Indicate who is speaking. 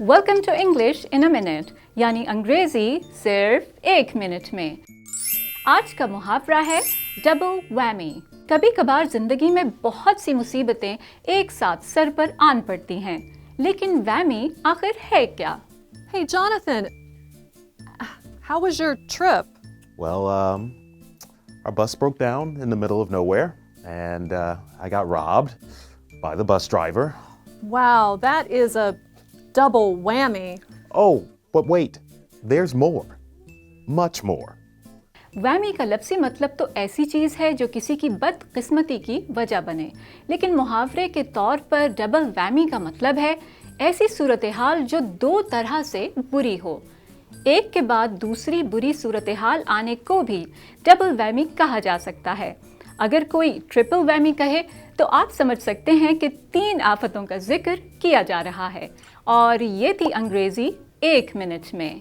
Speaker 1: Welcome to English in a minute, यानी अंग्रेजी सिर्फ 1 minute में। आज का मुहावरा है डबल वैमी। कभी कभार जिंदगी में बहुत सी मुसीबतें एक साथ सर पर आन पड़ती हैं, लेकिन वैमी आखिर है क्या?
Speaker 2: Hey, Jonathan, how was your trip?
Speaker 3: Well, our bus broke down in the middle of nowhere, and I got robbed by the bus driver.
Speaker 2: Wow, that is a double whammy.
Speaker 3: Oh, but wait, there's more. Much more.
Speaker 1: Whammy का लफ्ज़ी मतलब तो ऐसी चीज़ है जो किसी की बदकिस्मती की वजह बने, लेकिन मुहावरे के तौर पर डबल वैमी का मतलब है ऐसी सूरत हाल जो दो तरह से बुरी हो। एक के बाद दूसरी बुरी सूरत हाल आने को भी डबल वैमी कहा जा सकता है। अगर कोई ट्रिपल वैमी कहे तो आप समझ सकते हैं कि 3 आफतों का जिक्र किया जा रहा है। और ये थी अंग्रेजी 1 मिनट में।